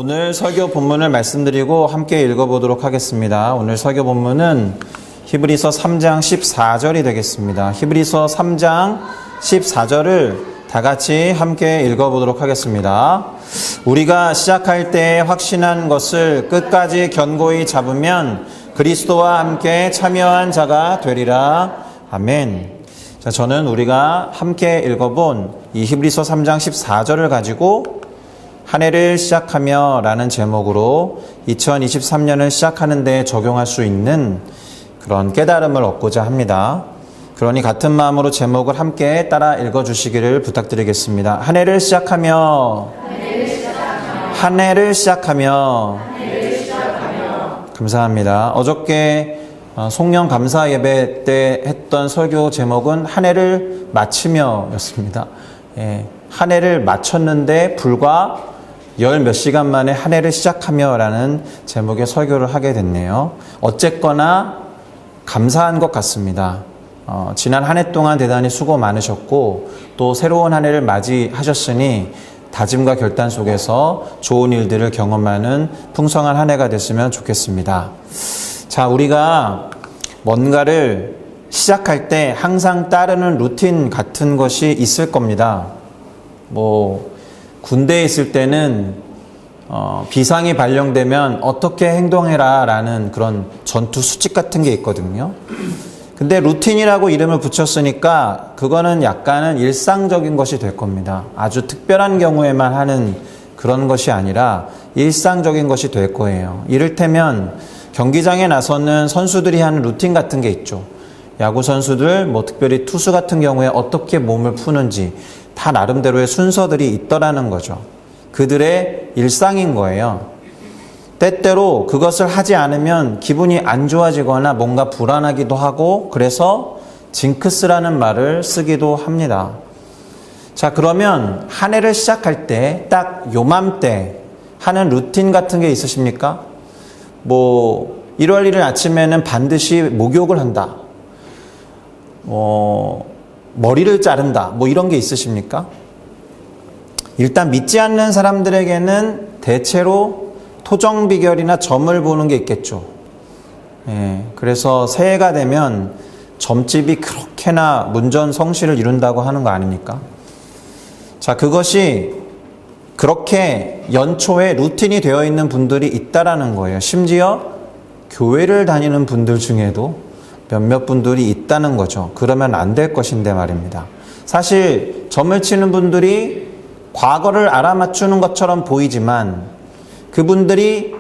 오늘 설교 본문을 말씀드리고 함께 읽어보도록 하겠습니다. 오늘 설교 본문은 히브리서 3장 14절이 되겠습니다. 히브리서 3장 14절을 다 같이 함께 읽어보도록 하겠습니다. 우리가 시작할 때 확신한 것을 끝까지 견고히 잡으면 그리스도와 함께 참여한 자가 되리라. 아멘. 자, 저는 우리가 함께 읽어본 이 히브리서 3장 14절을 가지고 한 해를 시작하며 라는 제목으로 2023년을 시작하는 데 적용할 수 있는 그런 깨달음을 얻고자 합니다. 그러니 같은 마음으로 제목을 함께 따라 읽어주시기를 부탁드리겠습니다. 한 해를 시작하며 한 해를 시작하며 감사합니다. 어저께 송년 감사 예배 때 했던 설교 제목은 한 해를 마치며 였습니다. 한 해를 마쳤는데 불과 열 몇 시간 만에 한 해를 시작하며 라는 제목의 설교를 하게 됐네요. 어쨌거나 감사한 것 같습니다. 지난 한 해 동안 대단히 수고 많으셨고 또 새로운 한 해를 맞이하셨으니 다짐과 결단 속에서 좋은 일들을 경험하는 풍성한 한 해가 됐으면 좋겠습니다. 자, 우리가 뭔가를 시작할 때 항상 따르는 루틴 같은 것이 있을 겁니다. 군대에 있을 때는 비상이 발령되면 어떻게 행동해라 라는 그런 전투 수칙 같은 게 있거든요. 근데 루틴이라고 이름을 붙였으니까 그거는 약간은 일상적인 것이 될 겁니다. 아주 특별한 경우에만 하는 그런 것이 아니라 일상적인 것이 될 거예요. 이를테면 경기장에 나서는 선수들이 하는 루틴 같은 게 있죠. 야구 선수들, 특별히 투수 같은 경우에 어떻게 몸을 푸는지 다 나름대로의 순서들이 있더라는 거죠. 그들의 일상인 거예요. 때때로 그것을 하지 않으면 기분이 안 좋아지거나 뭔가 불안하기도 하고 그래서 징크스라는 말을 쓰기도 합니다. 자, 그러면 한 해를 시작할 때 딱 요맘때 하는 루틴 같은 게 있으십니까? 1월 1일 아침에는 반드시 목욕을 한다. 머리를 자른다. 이런 게 있으십니까? 일단 믿지 않는 사람들에게는 대체로 토정 비결이나 점을 보는 게 있겠죠. 그래서 새해가 되면 점집이 그렇게나 문전성시를 이룬다고 하는 거 아닙니까? 자, 그것이 그렇게 연초에 루틴이 되어 있는 분들이 있다라는 거예요. 심지어 교회를 다니는 분들 중에도 몇몇 분들이 있다는 거죠. 그러면 안 될 것인데 말입니다. 사실 점을 치는 분들이 과거를 알아맞추는 것처럼 보이지만 그분들이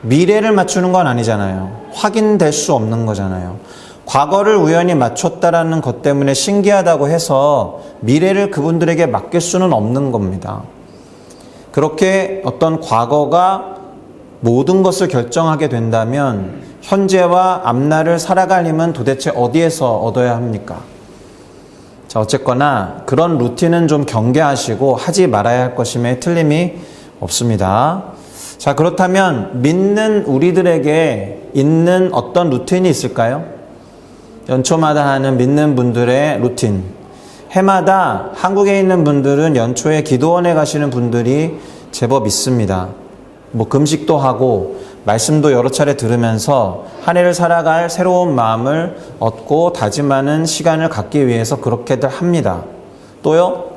미래를 맞추는 건 아니잖아요. 확인될 수 없는 거잖아요. 과거를 우연히 맞췄다라는 것 때문에 신기하다고 해서 미래를 그분들에게 맡길 수는 없는 겁니다. 그렇게 어떤 과거가 모든 것을 결정하게 된다면 현재와 앞날을 살아갈 힘은 도대체 어디에서 얻어야 합니까? 자, 어쨌거나 그런 루틴은 좀 경계하시고 하지 말아야 할 것임에 틀림이 없습니다. 자, 그렇다면 믿는 우리들에게 있는 어떤 루틴이 있을까요? 연초마다 하는 믿는 분들의 루틴. 해마다 한국에 있는 분들은 연초에 기도원에 가시는 분들이 제법 있습니다. 금식도 하고 말씀도 여러 차례 들으면서 한 해를 살아갈 새로운 마음을 얻고 다짐하는 시간을 갖기 위해서 그렇게들 합니다. 또요,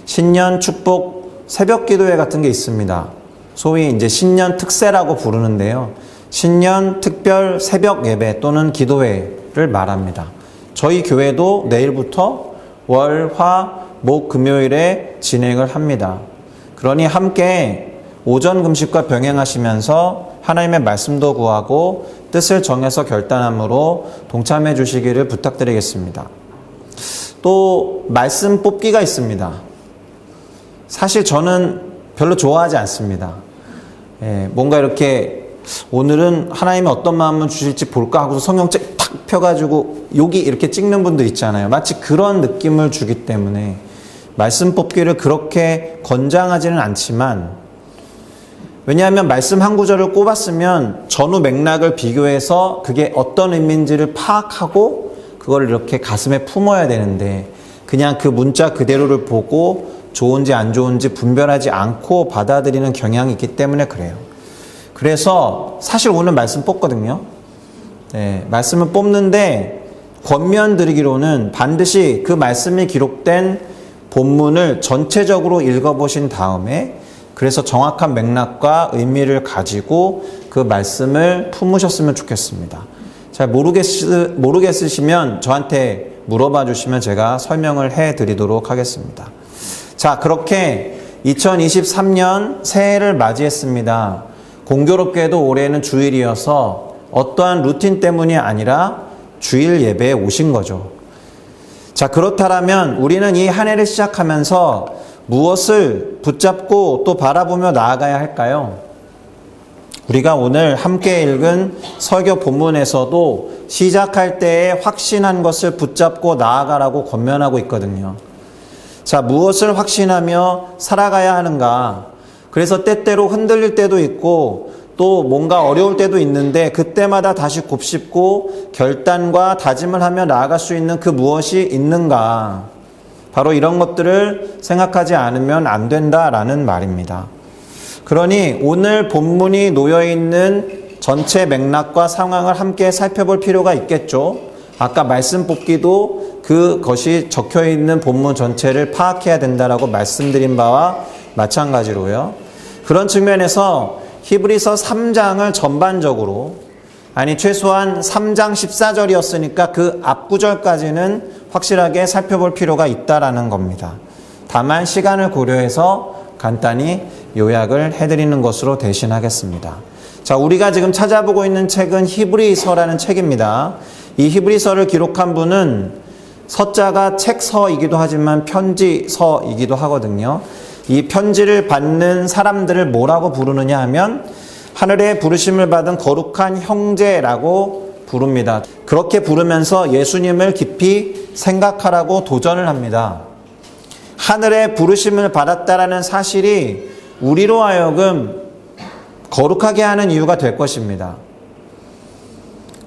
신년 축복 새벽 기도회 같은 게 있습니다. 소위 이제 신년 특세라고 부르는데요. 신년 특별 새벽 예배 또는 기도회를 말합니다. 저희 교회도 내일부터 월, 화, 목, 금요일에 진행을 합니다. 그러니 함께 오전 금식과 병행하시면서 하나님의 말씀도 구하고 뜻을 정해서 결단함으로 동참해 주시기를 부탁드리겠습니다. 또 말씀 뽑기가 있습니다. 사실 저는 별로 좋아하지 않습니다. 뭔가 이렇게 오늘은 하나님이 어떤 마음을 주실지 볼까 하고서 성경책 탁 펴가지고 여기 이렇게 찍는 분들 있잖아요. 마치 그런 느낌을 주기 때문에 말씀 뽑기를 그렇게 권장하지는 않지만, 왜냐하면 말씀 한 구절을 꼽았으면 전후 맥락을 비교해서 그게 어떤 의미인지를 파악하고 그걸 이렇게 가슴에 품어야 되는데 그냥 그 문자 그대로를 보고 좋은지 안 좋은지 분별하지 않고 받아들이는 경향이 있기 때문에 그래요. 그래서 사실 오늘 말씀 뽑거든요. 네, 말씀을 뽑는데 권면 드리기로는 반드시 그 말씀이 기록된 본문을 전체적으로 읽어보신 다음에 그래서 정확한 맥락과 의미를 가지고 그 말씀을 품으셨으면 좋겠습니다. 잘 모르겠으시면 저한테 물어봐 주시면 제가 설명을 해 드리도록 하겠습니다. 자, 그렇게 2023년 새해를 맞이했습니다. 공교롭게도 올해는 주일이어서 어떠한 루틴 때문이 아니라 주일 예배에 오신 거죠. 자, 그렇다면 우리는 이 한 해를 시작하면서 무엇을 붙잡고 또 바라보며 나아가야 할까요? 우리가 오늘 함께 읽은 설교 본문에서도 시작할 때에 확신한 것을 붙잡고 나아가라고 권면하고 있거든요. 자, 무엇을 확신하며 살아가야 하는가? 그래서 때때로 흔들릴 때도 있고 또 뭔가 어려울 때도 있는데 그때마다 다시 곱씹고 결단과 다짐을 하며 나아갈 수 있는 그 무엇이 있는가? 바로 이런 것들을 생각하지 않으면 안 된다라는 말입니다. 그러니 오늘 본문이 놓여있는 전체 맥락과 상황을 함께 살펴볼 필요가 있겠죠. 아까 말씀 뽑기도 그것이 적혀있는 본문 전체를 파악해야 된다라고 말씀드린 바와 마찬가지로요. 그런 측면에서 히브리서 3장을 전반적으로 최소한 3장 14절이었으니까 그 앞구절까지는 확실하게 살펴볼 필요가 있다라는 겁니다. 다만 시간을 고려해서 간단히 요약을 해드리는 것으로 대신하겠습니다. 자, 우리가 지금 찾아보고 있는 책은 히브리서라는 책입니다. 이 히브리서를 기록한 분은 서자가 책서이기도 하지만 편지서이기도 하거든요. 이 편지를 받는 사람들을 뭐라고 부르느냐 하면 하늘의 부르심을 받은 거룩한 형제라고 부릅니다. 그렇게 부르면서 예수님을 깊이 생각하라고 도전을 합니다. 하늘의 부르심을 받았다라는 사실이 우리로 하여금 거룩하게 하는 이유가 될 것입니다.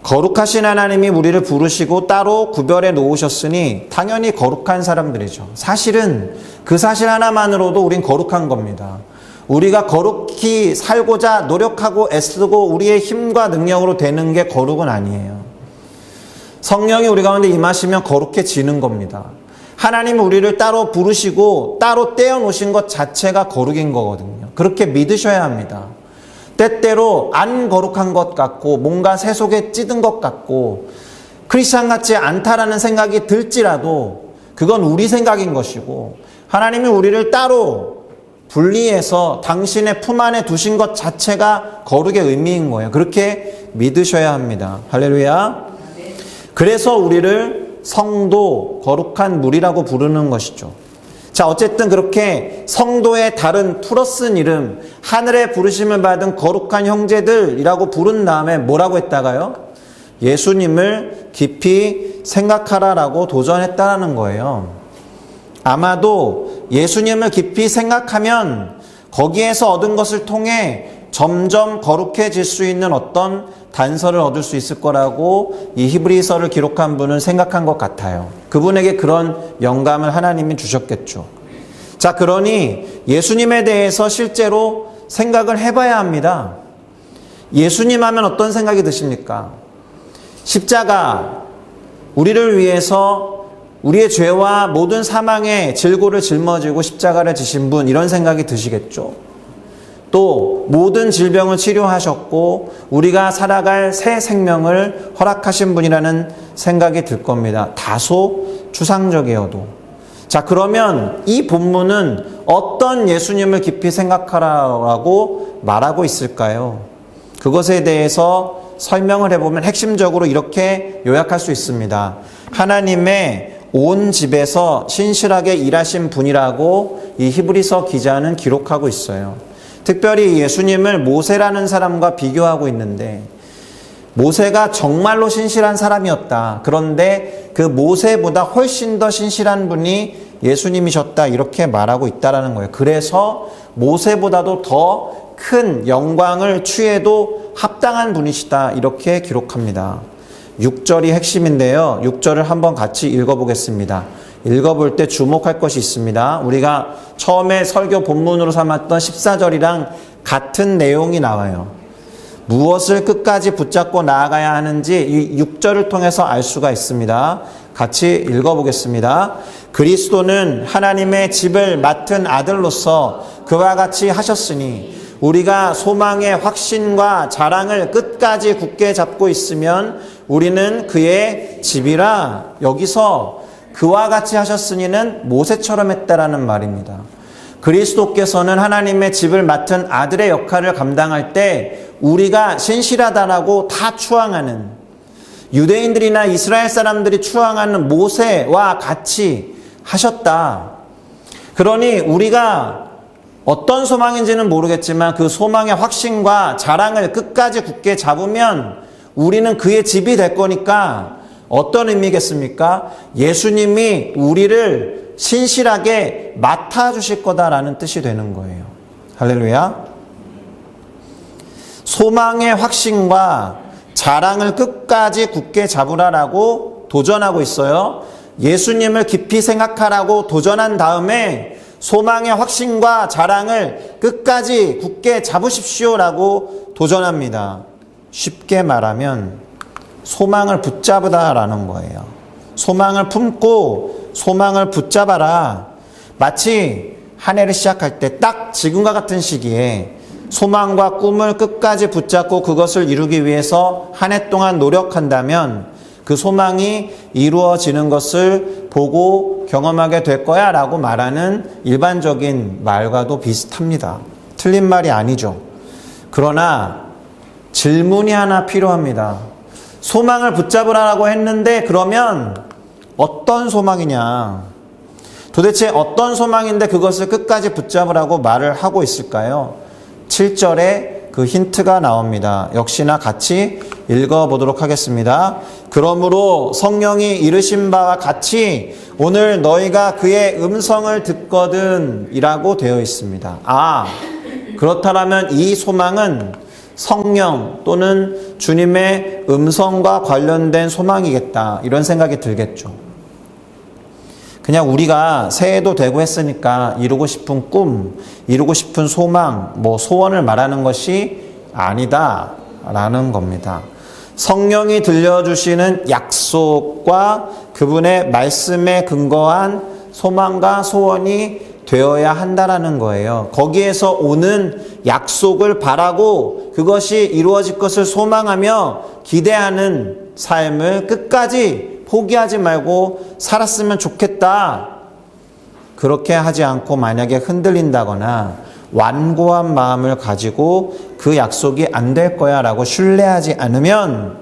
거룩하신 하나님이 우리를 부르시고 따로 구별해 놓으셨으니 당연히 거룩한 사람들이죠. 사실은 그 사실 하나만으로도 우린 거룩한 겁니다. 우리가 거룩히 살고자 노력하고 애쓰고 우리의 힘과 능력으로 되는 게 거룩은 아니에요. 성령이 우리 가운데 임하시면 거룩해지는 겁니다. 하나님은 우리를 따로 부르시고 따로 떼어놓으신 것 자체가 거룩인 거거든요. 그렇게 믿으셔야 합니다. 때때로 안 거룩한 것 같고 뭔가 새 속에 찌든 것 같고 크리스찬 같지 않다라는 생각이 들지라도 그건 우리 생각인 것이고 하나님이 우리를 따로 분리해서 당신의 품 안에 두신 것 자체가 거룩의 의미인 거예요. 그렇게 믿으셔야 합니다. 할렐루야. 그래서 우리를 성도, 거룩한 무리라고 부르는 것이죠. 자, 어쨌든 그렇게 성도의 다른 풀어쓴 이름, 하늘의 부르심을 받은 거룩한 형제들이라고 부른 다음에 뭐라고 했다가요? 예수님을 깊이 생각하라라고 도전했다라는 거예요. 아마도 예수님을 깊이 생각하면 거기에서 얻은 것을 통해 점점 거룩해질 수 있는 어떤 단서를 얻을 수 있을 거라고 이 히브리서를 기록한 분은 생각한 것 같아요. 그분에게 그런 영감을 하나님이 주셨겠죠. 자, 그러니 예수님에 대해서 실제로 생각을 해봐야 합니다. 예수님 하면 어떤 생각이 드십니까? 십자가, 우리를 위해서 우리의 죄와 모든 사망의 질고를 짊어지고 십자가를 지신 분, 이런 생각이 드시겠죠. 또 모든 질병을 치료하셨고 우리가 살아갈 새 생명을 허락하신 분이라는 생각이 들 겁니다. 다소 추상적이어도. 자, 그러면 이 본문은 어떤 예수님을 깊이 생각하라고 말하고 있을까요? 그것에 대해서 설명을 해보면 핵심적으로 이렇게 요약할 수 있습니다. 하나님의 온 집에서 신실하게 일하신 분이라고 이 히브리서 기자는 기록하고 있어요. 특별히 예수님을 모세라는 사람과 비교하고 있는데 모세가 정말로 신실한 사람이었다. 그런데 그 모세보다 훨씬 더 신실한 분이 예수님이셨다. 이렇게 말하고 있다라는 거예요. 그래서 모세보다도 더 큰 영광을 취해도 합당한 분이시다. 이렇게 기록합니다. 6절이 핵심인데요. 6절을 한번 같이 읽어보겠습니다. 읽어볼 때 주목할 것이 있습니다. 우리가 처음에 설교 본문으로 삼았던 14절이랑 같은 내용이 나와요. 무엇을 끝까지 붙잡고 나아가야 하는지 이 6절을 통해서 알 수가 있습니다. 같이 읽어보겠습니다. 그리스도는 하나님의 집을 맡은 아들로서 그와 같이 하셨으니 우리가 소망의 확신과 자랑을 끝까지 굳게 잡고 있으면 우리는 그의 집이라. 여기서 그와 같이 하셨으니는 모세처럼 했다라는 말입니다. 그리스도께서는 하나님의 집을 맡은 아들의 역할을 감당할 때 우리가 신실하다라고 다 추앙하는, 유대인들이나 이스라엘 사람들이 추앙하는 모세와 같이 하셨다. 그러니 우리가 어떤 소망인지는 모르겠지만 그 소망의 확신과 자랑을 끝까지 굳게 잡으면 우리는 그의 집이 될 거니까 어떤 의미겠습니까? 예수님이 우리를 신실하게 맡아주실 거다라는 뜻이 되는 거예요. 할렐루야. 소망의 확신과 자랑을 끝까지 굳게 잡으라라고 도전하고 있어요. 예수님을 깊이 생각하라고 도전한 다음에 소망의 확신과 자랑을 끝까지 굳게 잡으십시오라고 도전합니다. 쉽게 말하면 소망을 붙잡으다라는 거예요. 소망을 품고 소망을 붙잡아라. 마치 한 해를 시작할 때 딱 지금과 같은 시기에 소망과 꿈을 끝까지 붙잡고 그것을 이루기 위해서 한 해 동안 노력한다면 그 소망이 이루어지는 것을 보고 경험하게 될 거야 라고 말하는 일반적인 말과도 비슷합니다. 틀린 말이 아니죠. 그러나 질문이 하나 필요합니다. 소망을 붙잡으라고 했는데 그러면 어떤 소망이냐? 도대체 어떤 소망인데 그것을 끝까지 붙잡으라고 말을 하고 있을까요? 7절에 그 힌트가 나옵니다. 역시나 같이 읽어보도록 하겠습니다. 그러므로 성령이 이르신 바와 같이 오늘 너희가 그의 음성을 듣거든 이라고 되어 있습니다. 그렇다면 이 소망은 성령 또는 주님의 음성과 관련된 소망이겠다 이런 생각이 들겠죠. 그냥 우리가 새해도 되고 했으니까 이루고 싶은 꿈, 이루고 싶은 소망, 소원을 말하는 것이 아니다라는 겁니다. 성령이 들려주시는 약속과 그분의 말씀에 근거한 소망과 소원이 되어야 한다라는 거예요. 거기에서 오는 약속을 바라고 그것이 이루어질 것을 소망하며 기대하는 삶을 끝까지 포기하지 말고 살았으면 좋겠다. 그렇게 하지 않고 만약에 흔들린다거나 완고한 마음을 가지고 그 약속이 안 될 거야 라고 신뢰하지 않으면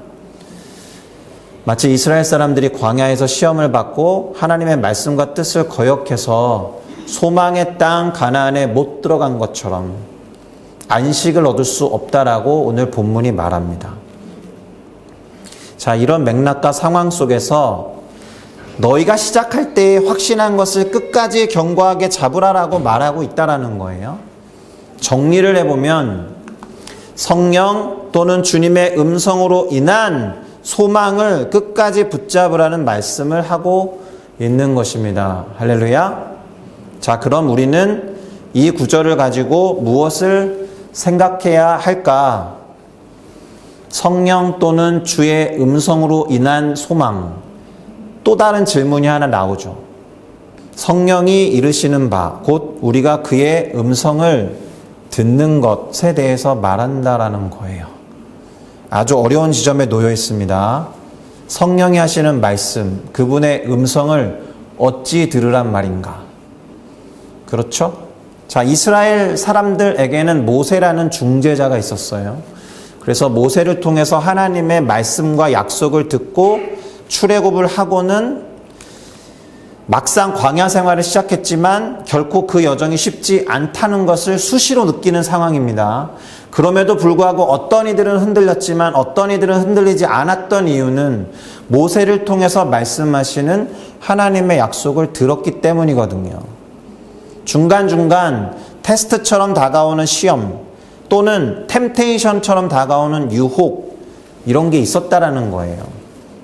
마치 이스라엘 사람들이 광야에서 시험을 받고 하나님의 말씀과 뜻을 거역해서 소망의 땅 가나안에 못 들어간 것처럼 안식을 얻을 수 없다라고 오늘 본문이 말합니다. 자, 이런 맥락과 상황 속에서 너희가 시작할 때 확신한 것을 끝까지 견고하게 잡으라라고 말하고 있다라는 거예요. 정리를 해보면 성령 또는 주님의 음성으로 인한 소망을 끝까지 붙잡으라는 말씀을 하고 있는 것입니다. 할렐루야. 자, 그럼 우리는 이 구절을 가지고 무엇을 생각해야 할까? 성령 또는 주의 음성으로 인한 소망. 또 다른 질문이 하나 나오죠. 성령이 이르시는 바, 곧 우리가 그의 음성을 듣는 것에 대해서 말한다라는 거예요. 아주 어려운 지점에 놓여 있습니다. 성령이 하시는 말씀, 그분의 음성을 어찌 들으란 말인가? 그렇죠? 자, 이스라엘 사람들에게는 모세라는 중재자가 있었어요. 그래서 모세를 통해서 하나님의 말씀과 약속을 듣고 출애굽을 하고는 막상 광야 생활을 시작했지만 결코 그 여정이 쉽지 않다는 것을 수시로 느끼는 상황입니다. 그럼에도 불구하고 어떤 이들은 흔들렸지만 어떤 이들은 흔들리지 않았던 이유는 모세를 통해서 말씀하시는 하나님의 약속을 들었기 때문이거든요. 중간중간 테스트처럼 다가오는 시험 또는 템테이션처럼 다가오는 유혹 이런 게 있었다라는 거예요.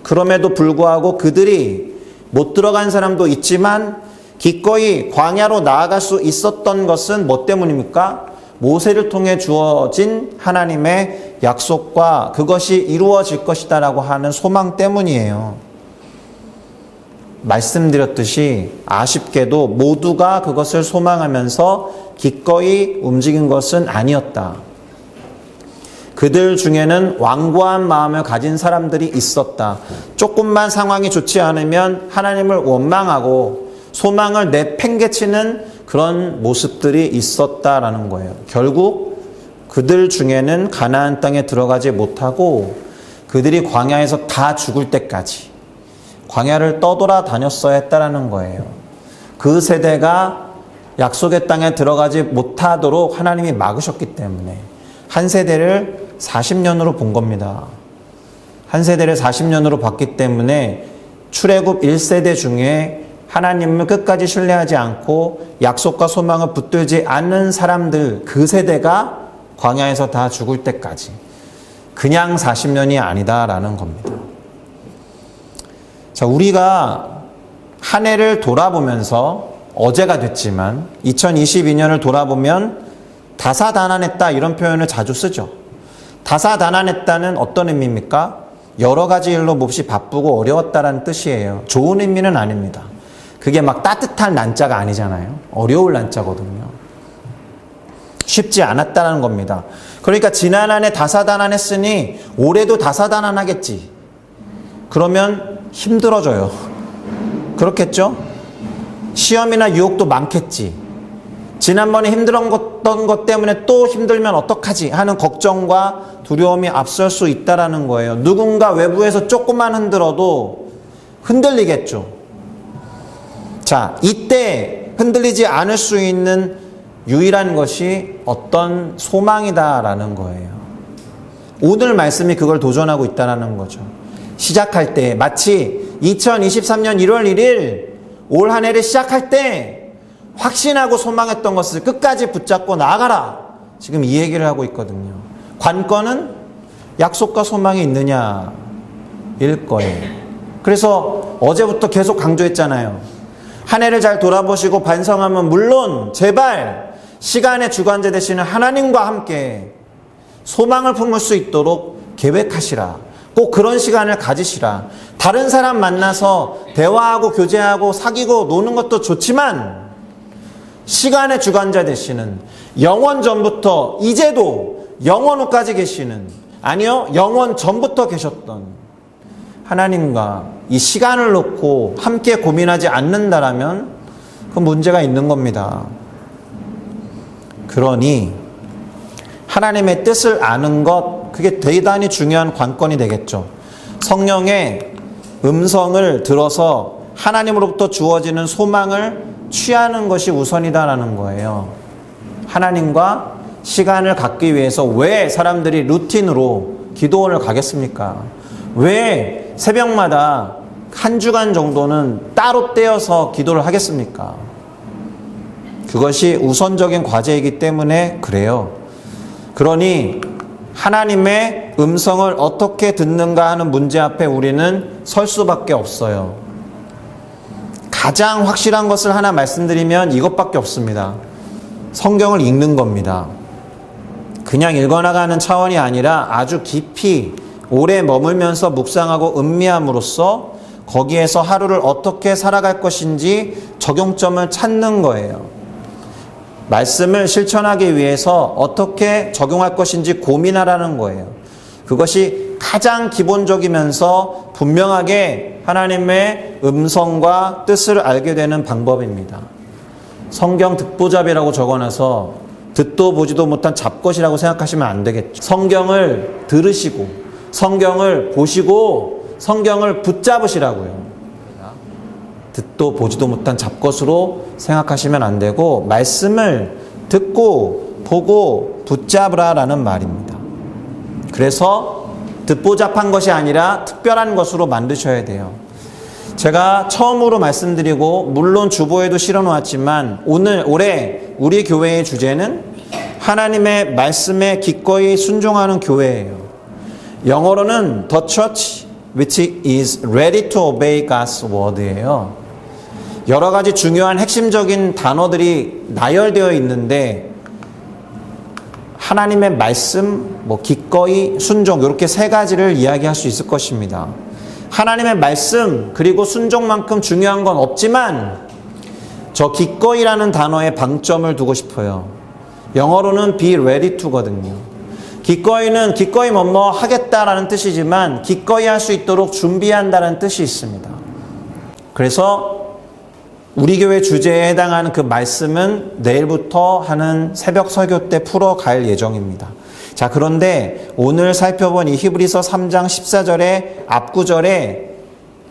그럼에도 불구하고 그들이 못 들어간 사람도 있지만 기꺼이 광야로 나아갈 수 있었던 것은 뭐 때문입니까? 모세를 통해 주어진 하나님의 약속과 그것이 이루어질 것이다라고 하는 소망 때문이에요. 말씀드렸듯이 아쉽게도 모두가 그것을 소망하면서 기꺼이 움직인 것은 아니었다. 그들 중에는 완고한 마음을 가진 사람들이 있었다. 조금만 상황이 좋지 않으면 하나님을 원망하고 소망을 내팽개치는 그런 모습들이 있었다라는 거예요. 결국 그들 중에는 가나안 땅에 들어가지 못하고 그들이 광야에서 다 죽을 때까지 광야를 떠돌아다녔어야 했다라는 거예요. 그 세대가 약속의 땅에 들어가지 못하도록 하나님이 막으셨기 때문에 한 세대를 40년으로 본 겁니다. 한 세대를 40년으로 봤기 때문에 출애굽 1세대 중에 하나님을 끝까지 신뢰하지 않고 약속과 소망을 붙들지 않는 사람들, 그 세대가 광야에서 다 죽을 때까지 그냥 40년이 아니다라는 겁니다. 자, 우리가 한 해를 돌아보면서 어제가 됐지만 2022년을 돌아보면 다사다난했다 이런 표현을 자주 쓰죠. 다사다난했다는 어떤 의미입니까? 여러 가지 일로 몹시 바쁘고 어려웠다라는 뜻이에요. 좋은 의미는 아닙니다. 그게 막 따뜻한 난자가 아니잖아요. 어려울 난자거든요. 쉽지 않았다는 겁니다. 그러니까 지난 한 해 다사다난했으니 올해도 다사다난하겠지. 그러면 힘들어져요. 그렇겠죠? 시험이나 유혹도 많겠지. 지난번에 힘들었던 것 때문에 또 힘들면 어떡하지 하는 걱정과 두려움이 앞설 수 있다라는 거예요. 누군가 외부에서 조금만 흔들어도 흔들리겠죠. 자, 이때 흔들리지 않을 수 있는 유일한 것이 어떤 소망이다라는 거예요. 오늘 말씀이 그걸 도전하고 있다라는 거죠. 시작할 때 마치 2023년 1월 1일 올 한 해를 시작할 때 확신하고 소망했던 것을 끝까지 붙잡고 나아가라. 지금 이 얘기를 하고 있거든요. 관건은 약속과 소망이 있느냐일 거예요. 그래서 어제부터 계속 강조했잖아요. 한 해를 잘 돌아보시고 반성하면 물론 제발 시간의 주관자 되시는 하나님과 함께 소망을 품을 수 있도록 계획하시라. 꼭 그런 시간을 가지시라. 다른 사람 만나서 대화하고 교제하고 사귀고 노는 것도 좋지만 시간의 주관자 되시는 영원 전부터 이제도 영원 후까지 계시는 아니요 영원 전부터 계셨던 하나님과 이 시간을 놓고 함께 고민하지 않는다라면 그 문제가 있는 겁니다. 그러니 하나님의 뜻을 아는 것, 그게 대단히 중요한 관건이 되겠죠. 성령의 음성을 들어서 하나님으로부터 주어지는 소망을 취하는 것이 우선이다라는 거예요. 하나님과 시간을 갖기 위해서 왜 사람들이 루틴으로 기도원을 가겠습니까? 왜 새벽마다 한 주간 정도는 따로 떼어서 기도를 하겠습니까? 그것이 우선적인 과제이기 때문에 그래요. 그러니 하나님의 음성을 어떻게 듣는가 하는 문제 앞에 우리는 설 수밖에 없어요. 가장 확실한 것을 하나 말씀드리면 이것밖에 없습니다. 성경을 읽는 겁니다. 그냥 읽어나가는 차원이 아니라 아주 깊이 오래 머물면서 묵상하고 음미함으로써 거기에서 하루를 어떻게 살아갈 것인지 적용점을 찾는 거예요. 말씀을 실천하기 위해서 어떻게 적용할 것인지 고민하라는 거예요. 그것이 가장 기본적이면서 분명하게 하나님의 음성과 뜻을 알게 되는 방법입니다. 성경 듣보잡이라고 적어놔서 듣도 보지도 못한 잡것이라고 생각하시면 안 되겠죠. 성경을 들으시고 성경을 보시고 성경을 붙잡으시라고요. 듣도 보지도 못한 잡것으로 생각하시면 안 되고 말씀을 듣고 보고 붙잡으라라는 말입니다. 그래서 듣보잡한 것이 아니라 특별한 것으로 만드셔야 돼요. 제가 처음으로 말씀드리고 물론 주보에도 실어놓았지만 올해 우리 교회의 주제는 하나님의 말씀에 기꺼이 순종하는 교회예요. 영어로는 The Church which is ready to obey God's word예요. 여러 가지 중요한 핵심적인 단어들이 나열되어 있는데 하나님의 말씀, 기꺼이, 순종 이렇게 세 가지를 이야기할 수 있을 것입니다. 하나님의 말씀 그리고 순종만큼 중요한 건 없지만 저 기꺼이라는 단어에 방점을 두고 싶어요. 영어로는 be ready to거든요. 기꺼이는 기꺼이 뭐뭐 하겠다라는 뜻이지만 기꺼이 할 수 있도록 준비한다는 뜻이 있습니다. 그래서 우리 교회 주제에 해당하는 그 말씀은 내일부터 하는 새벽 설교 때 풀어갈 예정입니다. 자, 그런데 오늘 살펴본 이 히브리서 3장 14절의 앞구절에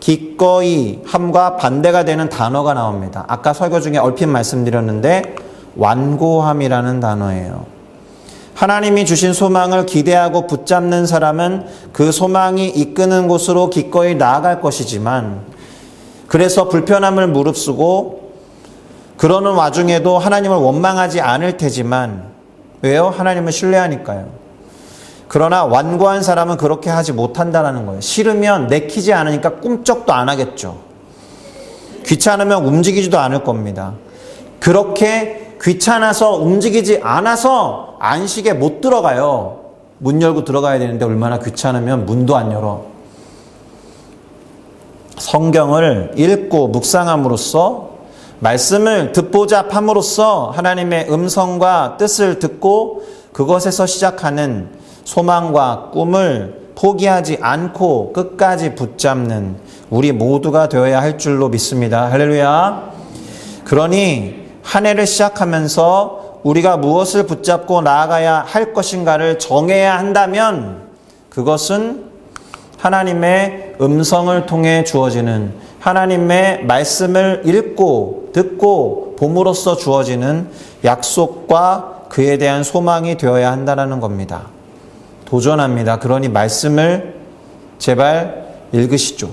기꺼이 함과 반대가 되는 단어가 나옵니다. 아까 설교 중에 얼핏 말씀드렸는데 완고함이라는 단어예요. 하나님이 주신 소망을 기대하고 붙잡는 사람은 그 소망이 이끄는 곳으로 기꺼이 나아갈 것이지만 그래서 불편함을 무릅쓰고 그러는 와중에도 하나님을 원망하지 않을 테지만 왜요? 하나님을 신뢰하니까요. 그러나 완고한 사람은 그렇게 하지 못한다는 거예요. 싫으면 내키지 않으니까 꿈쩍도 안 하겠죠. 귀찮으면 움직이지도 않을 겁니다. 그렇게 귀찮아서 움직이지 않아서 안식에 못 들어가요. 문 열고 들어가야 되는데 얼마나 귀찮으면 문도 안 열어. 성경을 읽고 묵상함으로써 말씀을 듣보잡함으로써 하나님의 음성과 뜻을 듣고 그것에서 시작하는 소망과 꿈을 포기하지 않고 끝까지 붙잡는 우리 모두가 되어야 할 줄로 믿습니다. 할렐루야. 그러니 한 해를 시작하면서 우리가 무엇을 붙잡고 나아가야 할 것인가를 정해야 한다면 그것은 하나님의 음성을 통해 주어지는 하나님의 말씀을 읽고 듣고 봄으로써 주어지는 약속과 그에 대한 소망이 되어야 한다는 겁니다. 도전합니다. 그러니 말씀을 제발 읽으시죠.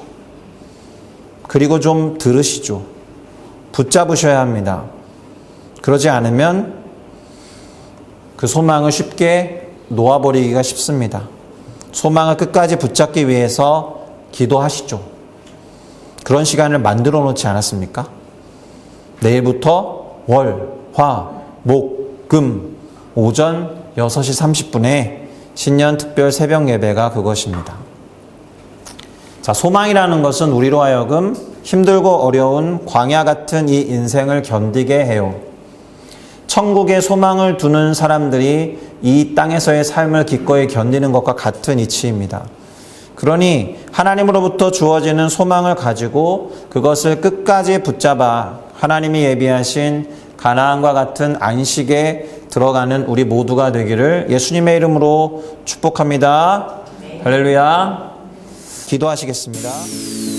그리고 좀 들으시죠. 붙잡으셔야 합니다. 그러지 않으면 그 소망을 쉽게 놓아버리기가 쉽습니다. 소망을 끝까지 붙잡기 위해서 기도하시죠. 그런 시간을 만들어 놓지 않았습니까? 내일부터 월, 화, 목, 금, 오전 6시 30분에 신년 특별 새벽 예배가 그것입니다. 자, 소망이라는 것은 우리로 하여금 힘들고 어려운 광야 같은 이 인생을 견디게 해요. 천국에 소망을 두는 사람들이 이 땅에서의 삶을 기꺼이 견디는 것과 같은 이치입니다. 그러니 하나님으로부터 주어지는 소망을 가지고 그것을 끝까지 붙잡아 하나님이 예비하신 가나안과 같은 안식에 들어가는 우리 모두가 되기를 예수님의 이름으로 축복합니다. 할렐루야. 기도하시겠습니다.